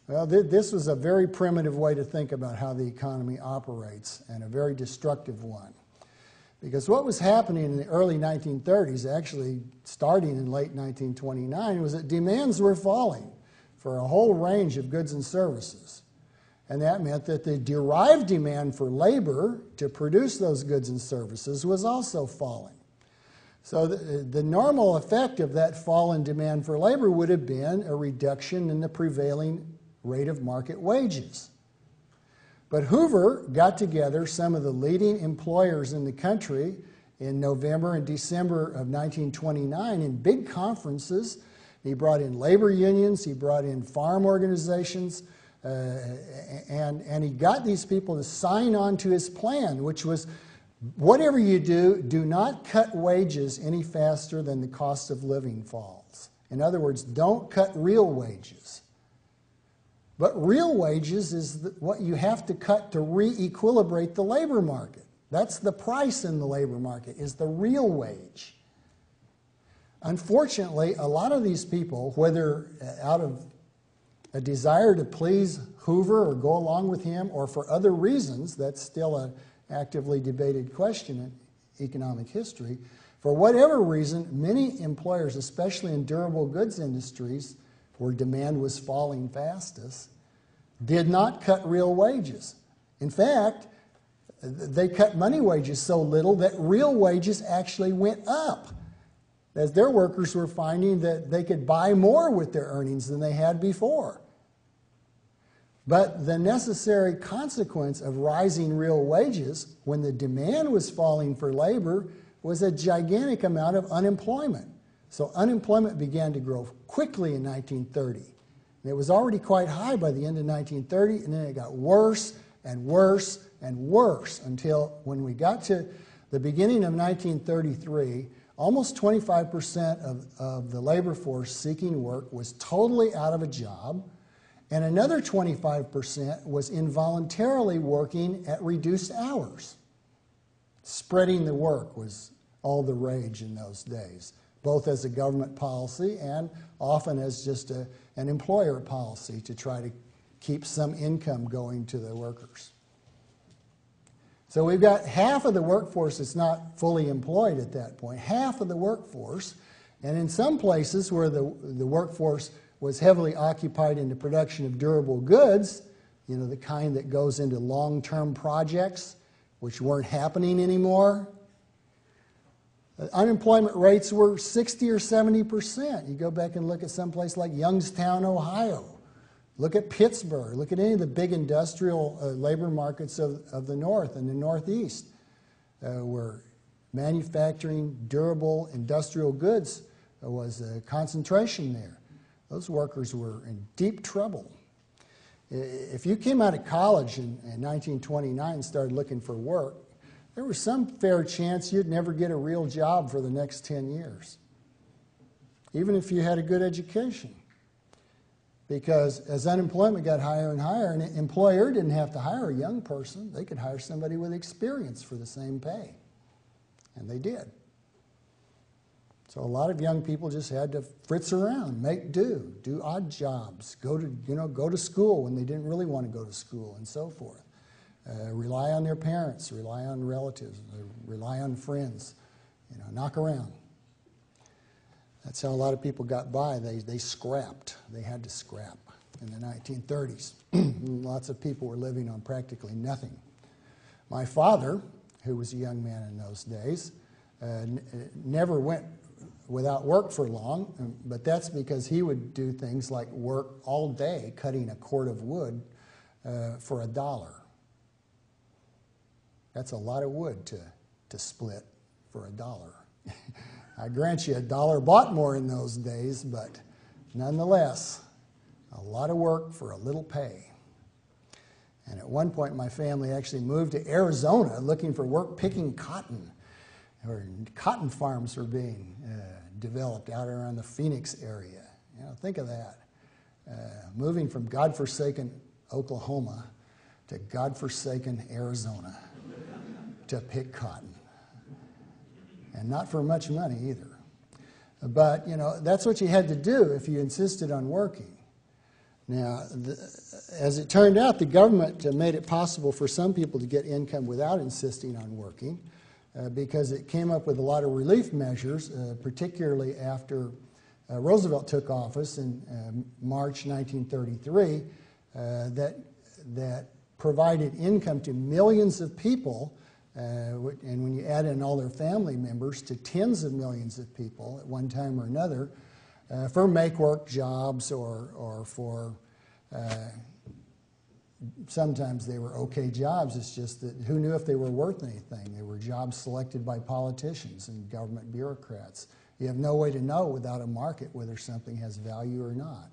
Well, this was a very primitive way to think about how the economy operates, and a very destructive one. Because what was happening in the early 1930s, actually starting in late 1929, was that demands were falling for a whole range of goods and services. And that meant that the derived demand for labor to produce those goods and services was also falling. So the normal effect of that fall in demand for labor would have been a reduction in the prevailing rate of market wages. But Hoover got together some of the leading employers in the country in November and December of 1929 in big conferences. He brought in labor unions, he brought in farm organizations, and he got these people to sign on to his plan, which was, whatever you do, do not cut wages any faster than the cost of living falls. In other words, don't cut real wages. But real wages is what you have to cut to re-equilibrate the labor market. That's the price in the labor market, is the real wage. Unfortunately, a lot of these people, whether out of a desire to please Hoover or go along with him, or for other reasons, that's still an actively debated question in economic history, for whatever reason, many employers, especially in durable goods industries, where demand was falling fastest, did not cut real wages. In fact, they cut money wages so little that real wages actually went up, as their workers were finding that they could buy more with their earnings than they had before. But the necessary consequence of rising real wages when the demand was falling for labor was a gigantic amount of unemployment. So unemployment began to grow quickly in 1930. And it was already quite high by the end of 1930, and then it got worse and worse and worse until when we got to the beginning of 1933, almost 25% of the labor force seeking work was totally out of a job, and another 25% was involuntarily working at reduced hours. Spreading the work was all the rage in those days, both as a government policy and often as just an employer policy to try to keep some income going to the workers. So we've got half of the workforce that's not fully employed at that point, half of the workforce, and in some places where the workforce was heavily occupied in the production of durable goods, you know, the kind that goes into long-term projects, which weren't happening anymore, unemployment rates were 60 or 70%. You go back and look at some place like Youngstown, Ohio. Look at Pittsburgh. Look at any of the big industrial labor markets of the North and the Northeast, where manufacturing durable industrial goods was a concentration there. Those workers were in deep trouble. If you came out of college in 1929 and started looking for work, there was some fair chance you'd never get a real job for the next 10 years, even if you had a good education. Because as unemployment got higher and higher, an employer didn't have to hire a young person. They could hire somebody with experience for the same pay. And they did. So a lot of young people just had to fritz around, make do odd jobs, go to school when they didn't really want to go to school, and so forth. Rely on their parents, rely on relatives, rely on friends, knock around. That's how a lot of people got by. They scrapped. They had to scrap in the 1930s. Lots of people were living on practically nothing. My father, who was a young man in those days, never went without work for long, but that's because he would do things like work all day cutting a cord of wood for $1. That's a lot of wood to split for $1. I grant you, $1 bought more in those days, but nonetheless, a lot of work for a little pay. And at one point, my family actually moved to Arizona looking for work picking cotton, where cotton farms were being developed out around the Phoenix area. Think of that. Moving from godforsaken Oklahoma to godforsaken Arizona to pick cotton. And not for much money either. But, that's what you had to do if you insisted on working. Now, as it turned out, the government made it possible for some people to get income without insisting on working because it came up with a lot of relief measures, particularly after Roosevelt took office in March 1933, that provided income to millions of people, and when you add in all their family members, to tens of millions of people at one time or another, for make-work jobs or for sometimes they were okay jobs. It's just that who knew if they were worth anything? They were jobs selected by politicians and government bureaucrats. You have no way to know without a market whether something has value or not.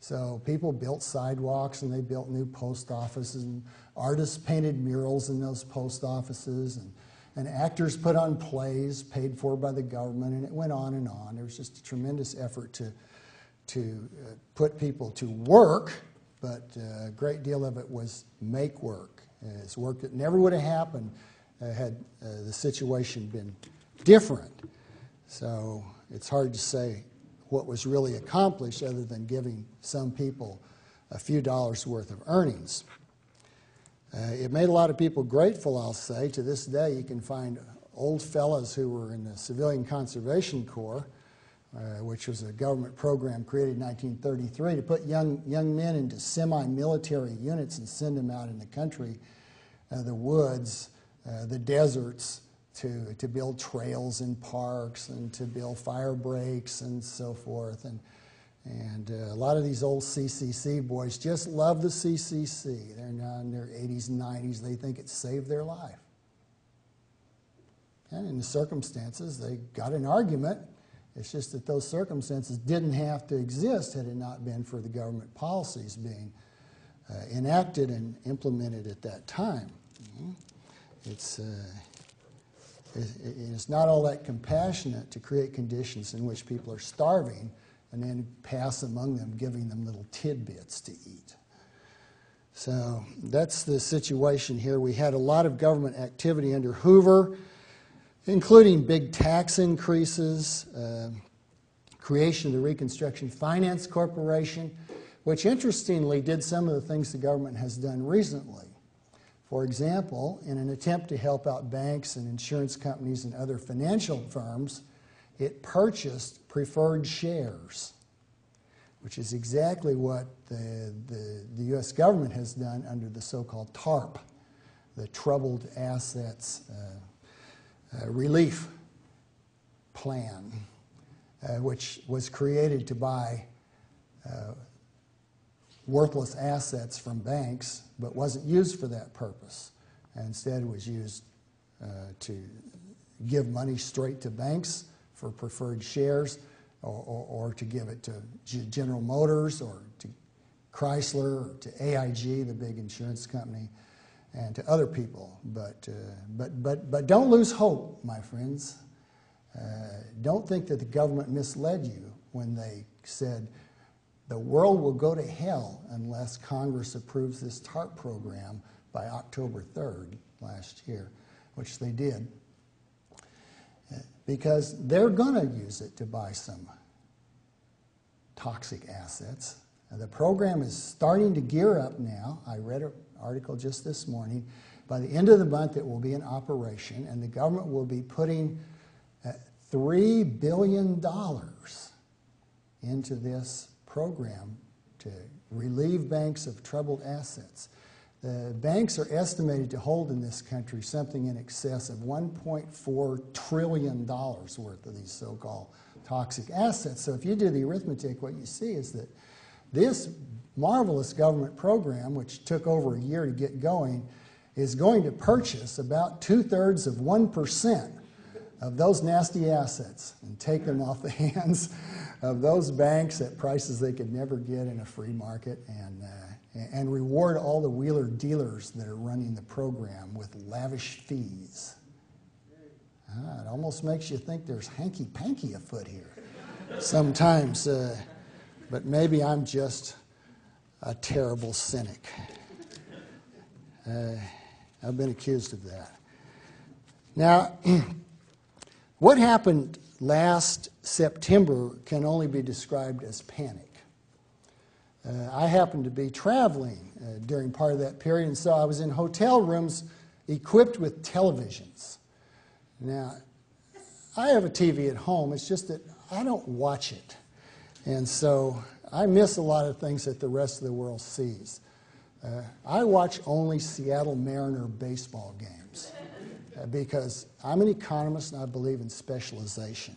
So people built sidewalks and they built new post offices, and artists painted murals in those post offices, and actors put on plays paid for by the government, and it went on and on. There was just a tremendous effort to put people to work, but a great deal of it was make work. It's work that never would have happened had the situation been different. So it's hard to say what was really accomplished other than giving some people a few dollars worth of earnings. It made a lot of people grateful, I'll say. To this day, you can find old fellows who were in the Civilian Conservation Corps, which was a government program created in 1933 to put young men into semi-military units and send them out in the country, the woods, the deserts, to build trails and parks and to build fire breaks and so forth. And a lot of these old CCC boys just love the CCC. They're now in their 80s and 90s. They think it saved their life. And in the circumstances, they got an argument. It's just that those circumstances didn't have to exist had it not been for the government policies being enacted and implemented at that time. It's not all that compassionate to create conditions in which people are starving and then pass among them, giving them little tidbits to eat. So that's the situation here. We had a lot of government activity under Hoover, including big tax increases, creation of the Reconstruction Finance Corporation, which interestingly did some of the things the government has done recently. For example, in an attempt to help out banks and insurance companies and other financial firms, it purchased preferred shares, which is exactly what the U.S. government has done under the so-called TARP, the Troubled Assets Relief Plan, which was created to buy worthless assets from banks, but wasn't used for that purpose. And instead it was used to give money straight to banks for preferred shares, or to give it to General Motors or to Chrysler or to AIG, the big insurance company, and to other people. But don't lose hope, my friends. Don't think that the government misled you when they said the world will go to hell unless Congress approves this TARP program by October 3rd last year, which they did, because they're going to use it to buy some toxic assets. And the program is starting to gear up now. I read an article just this morning. By the end of the month, it will be in operation, and the government will be putting $3 billion into this program to relieve banks of troubled assets. The banks are estimated to hold in this country something in excess of $1.4 trillion worth of these so-called toxic assets. So if you do the arithmetic, what you see is that this marvelous government program, which took over a year to get going, is going to purchase about 2/3 of 1% of those nasty assets and take them off the hands of those banks at prices they could never get in a free market, and reward all the wheeler dealers that are running the program with lavish fees. It almost makes you think there's hanky-panky afoot here sometimes, but maybe I'm just a terrible cynic. I've been accused of that. Now, what happened last September can only be described as panic. I happened to be traveling during part of that period, and so I was in hotel rooms equipped with televisions. Now, I have a TV at home, it's just that I don't watch it. And so I miss a lot of things that the rest of the world sees. I watch only Seattle Mariner baseball games because I'm an economist and I believe in specialization.